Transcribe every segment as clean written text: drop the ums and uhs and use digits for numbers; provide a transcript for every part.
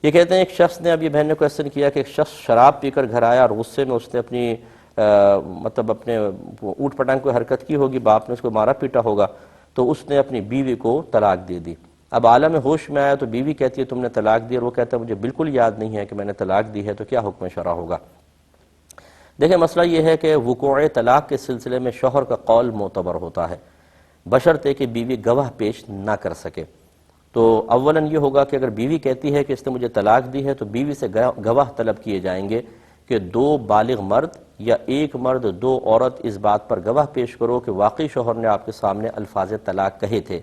یہ کہتے ہیں ایک شخص نے، اب یہ بہن نے کویسچن کیا کہ ایک شخص شراب پی کر گھر آیا اور غصے میں اس نے اپنی مطلب اپنے اوٹ پٹانگ کوئی حرکت کی ہوگی، باپ نے اس کو مارا پیٹا ہوگا، تو اس نے اپنی بیوی کو طلاق دے دی۔ اب عالم ہوش میں آیا تو بیوی کہتی ہے تم نے طلاق دی، اور وہ کہتا ہے مجھے بالکل یاد نہیں ہے کہ میں نے طلاق دی ہے، تو کیا حکم شرع ہوگا؟ دیکھیں مسئلہ یہ ہے کہ وقوع طلاق کے سلسلے میں شوہر کا قول معتبر ہوتا ہے، بشرطے کہ بیوی گواہ پیش نہ کر سکے۔ تو اولاً یہ ہوگا کہ اگر بیوی کہتی ہے کہ اس نے مجھے طلاق دی ہے تو بیوی سے گواہ طلب کیے جائیں گے کہ 2 بالغ مرد یا 1 مرد 2 عورت اس بات پر گواہ پیش کرو کہ واقعی شوہر نے آپ کے سامنے الفاظ طلاق کہے تھے۔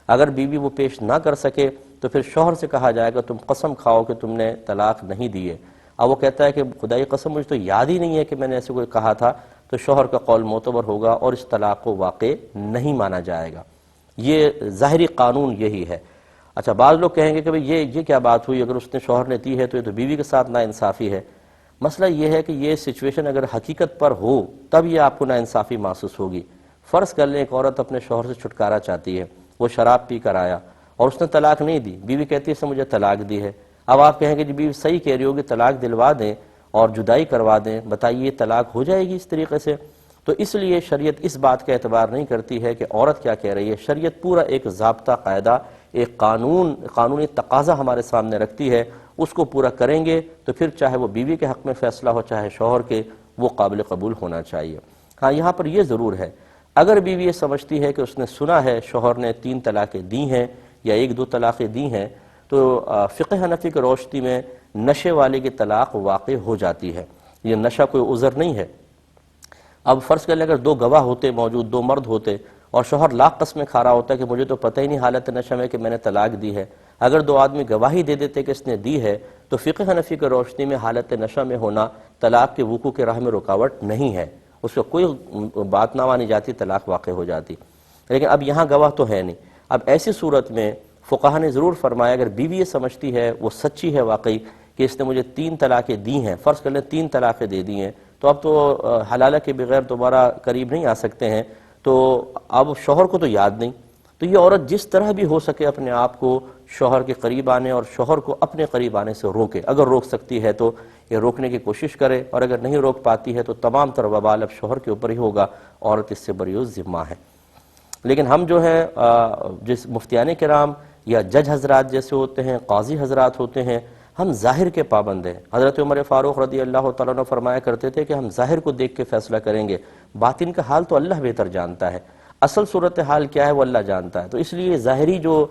اگر بیوی وہ پیش نہ کر سکے تو پھر شوہر سے کہا جائے گا تم قسم کھاؤ کہ تم نے طلاق نہیں دی ہے۔ اب وہ کہتا ہے کہ خدائی قسم مجھے تو یاد ہی نہیں ہے کہ میں نے ایسے کوئی کہا تھا، تو شوہر کا قول معتبر ہوگا اور اس طلاق کو واقع نہیں مانا جائے گا۔ یہ ظاہری قانون یہی ہے۔ اچھا بعض لوگ کہیں گے کہ بھئی یہ کیا بات ہوئی، اگر اس نے شوہر نے دی ہے تو یہ تو بیوی کے ساتھ ناانصافی ہے۔ مسئلہ یہ ہے کہ یہ سچویشن اگر حقیقت پر ہو تب یہ آپ کو ناانصافی محسوس ہوگی۔ فرض کر لیں ایک عورت اپنے شوہر سے چھٹکارا چاہتی ہے، وہ شراب پی کر آیا اور اس نے طلاق نہیں دی، بیوی کہتی ہے اس نے مجھے طلاق دی ہے۔ اب آپ کہیں گے جی بیوی صحیح کہہ رہی ہوگی، طلاق دلوا دیں اور جدائی کروا دیں، بتائیے طلاق ہو جائے گی اس طریقے سے؟ تو اس لیے شریعت اس بات کا اعتبار نہیں کرتی ہے کہ عورت کیا کہہ رہی ہے، شریعت پورا ایک ضابطہ قاعدہ، ایک قانونی تقاضا ہمارے سامنے رکھتی ہے، اس کو پورا کریں گے تو پھر چاہے وہ بیوی کے حق میں فیصلہ ہو چاہے شوہر کے، وہ قابل قبول ہونا چاہیے۔ ہاں یہاں پر یہ ضرور ہے، اگر بیوی یہ سمجھتی ہے کہ اس نے سنا ہے شوہر نے 3 طلاقیں دی ہیں یا 1-2 طلاقیں دی ہیں، تو فقہ حنفی کی روشنی میں نشے والے کی طلاق واقع ہو جاتی ہے۔ یہ نشہ کوئی عذر نہیں ہے۔ اب فرض کر لیں اگر 2 گواہ ہوتے موجود، 2 مرد ہوتے اور شوہر لاکھ قسمیں کھا رہا ہوتا ہے کہ مجھے تو پتہ ہی نہیں حالت نشہ میں کہ میں نے طلاق دی ہے، اگر 2 آدمی گواہی دے دیتے کہ اس نے دی ہے، تو فقہ حنفی کی روشنی میں حالت نشہ میں ہونا طلاق کے وقوع کے راہ میں رکاوٹ نہیں ہے، اس کو کوئی بات نہ مانی جاتی، طلاق واقع ہو جاتی۔ لیکن اب یہاں گواہ تو ہے نہیں۔ اب ایسی صورت میں فقہا نے ضرور فرمایا اگر بیوی یہ سمجھتی ہے، وہ سچی ہے واقعی کہ اس نے مجھے 3 طلاقیں دی ہیں، فرض کر لیں 3 طلاقیں دے دی ہیں، تو اب تو حلالہ کے بغیر دوبارہ قریب نہیں آ سکتے ہیں، تو اب شوہر کو تو یاد نہیں، تو یہ عورت جس طرح بھی ہو سکے اپنے آپ کو شوہر کے قریب آنے اور شوہر کو اپنے قریب آنے سے روکے، اگر روک سکتی ہے تو یہ روکنے کی کوشش کرے، اور اگر نہیں روک پاتی ہے تو تمام تر وبال اب شوہر کے اوپر ہی ہوگا، عورت اس سے بری ذمہ ہے۔ لیکن ہم جو ہیں جس مفتیان کرام یا جج حضرات جیسے ہوتے ہیں، قاضی حضرات ہوتے ہیں، ہم ظاہر کے پابند ہیں۔ حضرت عمر فاروق رضی اللہ تعالیٰ عنہ فرمایا کرتے تھے کہ ہم ظاہر کو دیکھ کے فیصلہ کریں گے، باطن کا حال تو اللہ بہتر جانتا ہے، اصل صورتحال کیا ہے وہ اللہ جانتا ہے۔ تو اس لیے ظاہری جو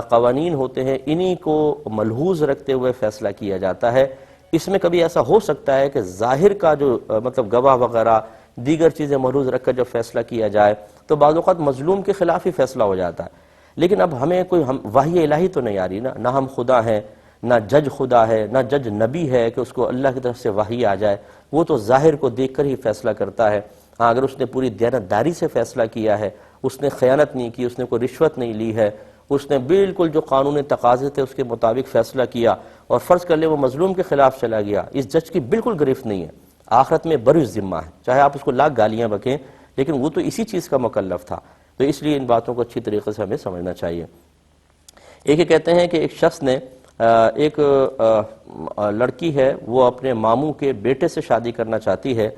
قوانین ہوتے ہیں انہی کو ملحوظ رکھتے ہوئے فیصلہ کیا جاتا ہے۔ اس میں کبھی ایسا ہو سکتا ہے کہ ظاہر کا جو مطلب گواہ وغیرہ دیگر چیزیں ملحوظ رکھ کر جب فیصلہ کیا جائے تو بعض اوقات مظلوم کے خلاف ہی فیصلہ ہو جاتا ہے۔ لیکن اب ہمیں کوئی وحی الہی تو نہیں آ رہی نا، نہ ہم خدا ہیں، نہ جج خدا ہے، نہ جج نبی ہے کہ اس کو اللہ کی طرف سے وحی آ جائے، وہ تو ظاہر کو دیکھ کر ہی فیصلہ کرتا ہے۔ ہاں اگر اس نے پوری دیانتداری سے فیصلہ کیا ہے، اس نے خیانت نہیں کی، اس نے کوئی رشوت نہیں لی ہے، اس نے بالکل جو قانونی تقاضے تھے اس کے مطابق فیصلہ کیا، اور فرض کر لے وہ مظلوم کے خلاف چلا گیا، اس جج کی بالکل گرفت نہیں ہے، آخرت میں بری ذمہ ہے، چاہے آپ اس کو لاکھ گالیاں بکیں، لیکن وہ تو اسی چیز کا مکلف تھا۔ تو اس لیے ان باتوں کو اچھی طریقے سے ہمیں سمجھنا چاہیے۔ ایک یہ کہتے ہیں کہ ایک شخص نے ایک لڑکی ہے، وہ اپنے ماموں کے بیٹے سے شادی کرنا چاہتی ہے،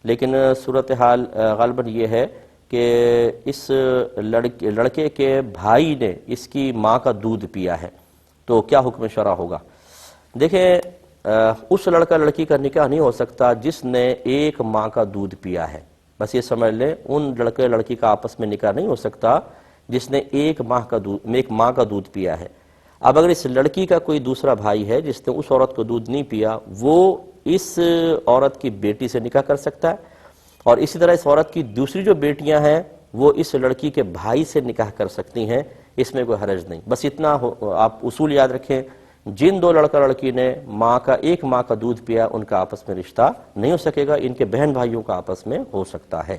لیکن صورتحال غالباً یہ ہے کہ اس لڑکے کے بھائی نے اس کی ماں کا دودھ پیا ہے، تو کیا حکم شرع ہوگا؟ دیکھیں اس لڑکا لڑکی کا نکاح نہیں ہو سکتا جس نے ایک ماں کا دودھ پیا ہے، بس یہ سمجھ لیں ان لڑکے لڑکی کا آپس میں نکاح نہیں ہو سکتا جس نے ایک ماں کا دودھ پیا ہے۔ اب اگر اس لڑکی کا کوئی دوسرا بھائی ہے جس نے اس عورت کو دودھ نہیں پیا، وہ اس عورت کی بیٹی سے نکاح کر سکتا ہے، اور اسی طرح اس عورت کی دوسری جو بیٹیاں ہیں وہ اس لڑکی کے بھائی سے نکاح کر سکتی ہیں، اس میں کوئی حرج نہیں۔ بس اتنا آپ اصول یاد رکھیں، جن 2 لڑکا لڑکی نے ایک ماں کا دودھ پیا ان کا آپس میں رشتہ نہیں ہو سکے گا، ان کے بہن بھائیوں کا آپس میں ہو سکتا ہے۔